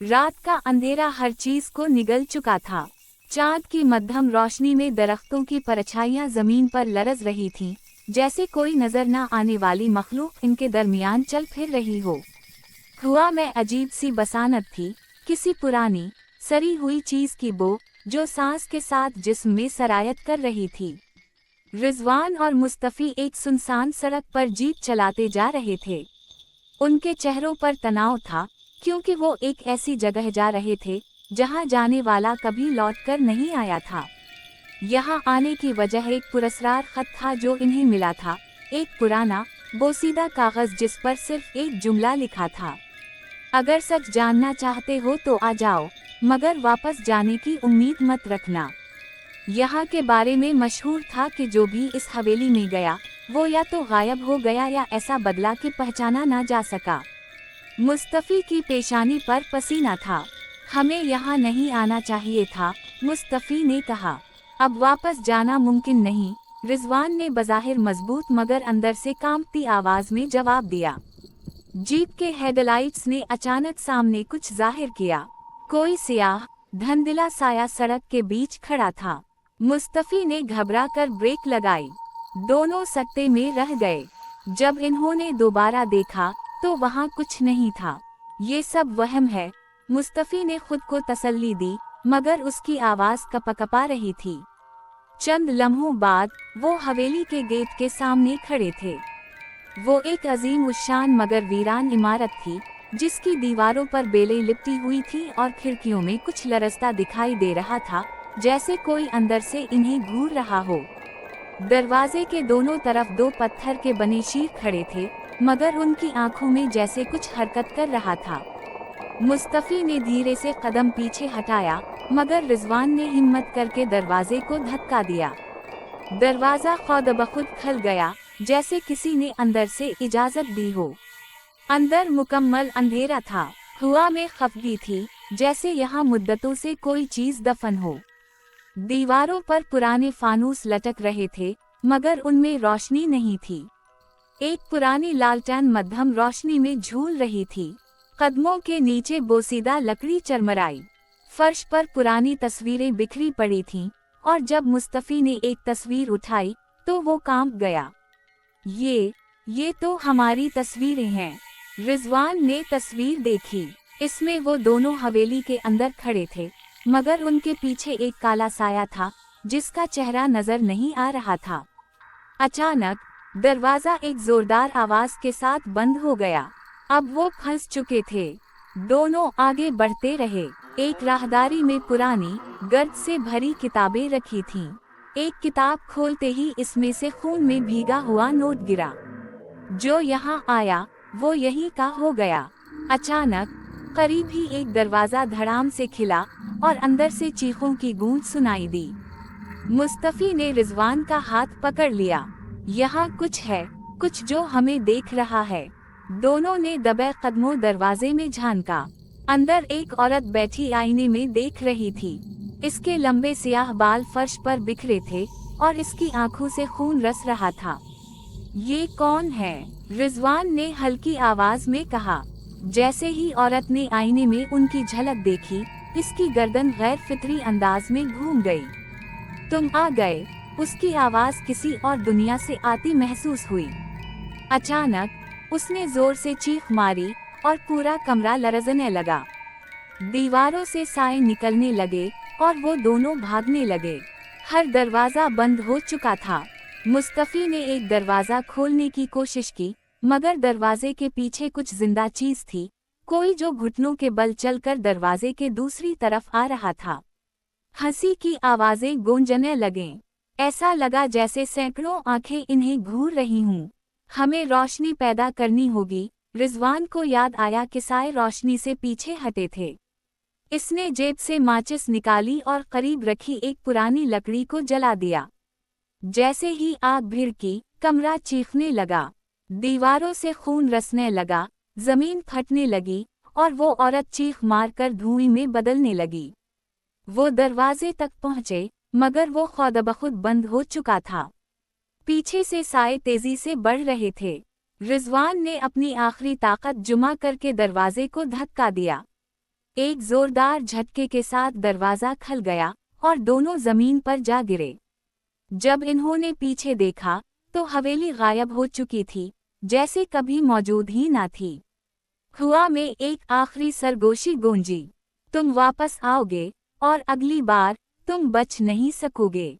रात का अंधेरा हर चीज को निगल चुका था। चांद की मध्यम रोशनी में दरख्तों की परछाइयां जमीन पर लरज रही थीं, जैसे कोई नजर न आने वाली मखलूक इनके दरमियान चल फिर रही हो। हवा में अजीब सी बसानत थी, किसी पुरानी सड़ी हुई चीज की बो जो सांस के साथ जिस्म में सरायत कर रही थी। रिजवान और मुस्तफी एक सुनसान सड़क पर जीप चलाते जा रहे थे। उनके चेहरों पर तनाव था, क्योंकि वो एक ऐसी जगह जा रहे थे जहां जाने वाला कभी लौटकर नहीं आया था। यहाँ आने की वजह एक पुरस्कार खत था जो इन्हें मिला था, एक पुराना बोसीदा कागज जिस पर सिर्फ एक जुमला लिखा था, अगर सच जानना चाहते हो तो आ जाओ, मगर वापस जाने की उम्मीद मत रखना। यहाँ के बारे में मशहूर था कि जो भी इस हवेली में गया वो या तो गायब हो गया या ऐसा बदला कि पहचाना ना जा सका। मुस्तफी की पेशानी पर पसीना था। हमें यहाँ नहीं आना चाहिए था, मुस्तफी ने कहा। अब वापस जाना मुमकिन नहीं, रिजवान ने बज़ाहिर मजबूत मगर अंदर से कांपती आवाज में जवाब दिया। जीप के हेडलाइट्स ने अचानक सामने कुछ जाहिर किया। कोई सियाह धंधला साया सड़क के बीच खड़ा था। मुस्तफी ने घबराकर ब्रेक लगाई। दोनों सकते में रह गए। जब इन्होंने दोबारा देखा तो वहां कुछ नहीं था। ये सब वहम है, मुस्तफी ने खुद को तसल्ली दी, मगर उसकी आवाज कपकपा रही थी। चंद लम्हों बाद वो हवेली के गेट के सामने खड़े थे। वो एक अजीम उशान मगर वीरान इमारत थी, जिसकी दीवारों पर बेलें लिपटी हुई थी और खिड़कियों में कुछ लरसता दिखाई दे रहा था, जैसे कोई अंदर से इन्हें घूर रहा हो। दरवाजे के दोनों तरफ दो पत्थर के बने शीर खड़े थे, मगर उनकी आंखों में जैसे कुछ हरकत कर रहा था। मुस्तफी ने धीरे से कदम पीछे हटाया, मगर रिजवान ने हिम्मत करके दरवाजे को धक्का दिया। दरवाजा खुद ब खुद खुल गया, जैसे किसी ने अंदर से इजाजत दी हो। अंदर मुकम्मल अंधेरा था। हवा में खफगी थी, जैसे यहाँ मुद्दतों से कोई चीज दफन हो। दीवारों पर पुराने फानूस लटक रहे थे, मगर उनमें रोशनी नहीं थी। एक पुरानी लालटेन मध्यम रोशनी में झूल रही थी। कदमों के नीचे बोसीदा लकड़ी चरमराई। फर्श पर पुरानी तस्वीरें बिखरी पड़ी थीं, और जब मुस्तफी ने एक तस्वीर उठाई तो वो कांप गया। ये तो हमारी तस्वीरें हैं। रिजवान ने तस्वीर देखी। इसमें वो दोनों हवेली के अंदर खड़े थे, मगर उनके पीछे एक काला साया था, जिसका चेहरा नजर नहीं आ रहा था। अचानक दरवाजा एक जोरदार आवाज के साथ बंद हो गया। अब वो फंस चुके थे। दोनों आगे बढ़ते रहे। एक राहदारी में पुरानी गर्द से भरी किताबें रखी थीं। एक किताब खोलते ही इसमें से खून में भीगा हुआ नोट गिरा। जो यहाँ आया वो यहीं का हो गया। अचानक करीब ही एक दरवाजा धड़ाम से खिला और अंदर से चीखों की गूंज सुनाई दी। मुस्तफी ने रिजवान का हाथ पकड़ लिया। यहाँ कुछ है, कुछ जो हमें देख रहा है। दोनों ने दबे कदमों दरवाजे में झांका। अंदर एक औरत बैठी आईने में देख रही थी। इसके लंबे सियाह बाल फर्श पर बिखरे थे और इसकी आंखों से खून रस रहा था। ये कौन है? रिजवान ने हल्की आवाज में कहा। जैसे ही औरत ने आईने में उनकी झलक देखी, इसकी गर्दन गैर फितरी अंदाज में घूम गई। तुम आ गए, उसकी आवाज किसी और दुनिया से आती महसूस हुई। अचानक उसने जोर से चीख मारी और पूरा कमरा लरजने लगा। दीवारों से साए निकलने लगे और वो दोनों भागने लगे। हर दरवाजा बंद हो चुका था। मुस्तफी ने एक दरवाजा खोलने की कोशिश की, मगर दरवाजे के पीछे कुछ जिंदा चीज थी, कोई जो घुटनों के बल चलकर दरवाजे के दूसरी तरफ आ रहा था। हंसी की आवाजें गूंजने लगें। ऐसा लगा जैसे सैकड़ों आंखें इन्हें घूर रही हूं। हमें रोशनी पैदा करनी होगी। रिजवान को याद आया कि साए रोशनी से पीछे हटे थे। इसने जेब से माचिस निकाली और करीब रखी एक पुरानी लकड़ी को जला दिया। जैसे ही आग भिड़की, कमरा चीखने लगा। दीवारों से खून रसने लगा, जमीन फटने लगी और वो औरत चीख मारकर धुएं में बदलने लगी। वो दरवाजे तक पहुंचे, मगर वो खुद ब खुद बंद हो चुका था। पीछे से साए तेजी से बढ़ रहे थे। रिजवान ने अपनी आखिरी ताकत जुमा करके दरवाजे को धक्का दिया। एक जोरदार झटके के साथ दरवाजा खुल गया और दोनों जमीन पर जा गिरे। जब इन्होंने पीछे देखा तो हवेली गायब हो चुकी थी, जैसे कभी मौजूद ही ना थी। कुआं में एक आखिरी सरगोशी गूंजी, तुम वापस आओगे और अगली बार तुम बच नहीं सकोगे।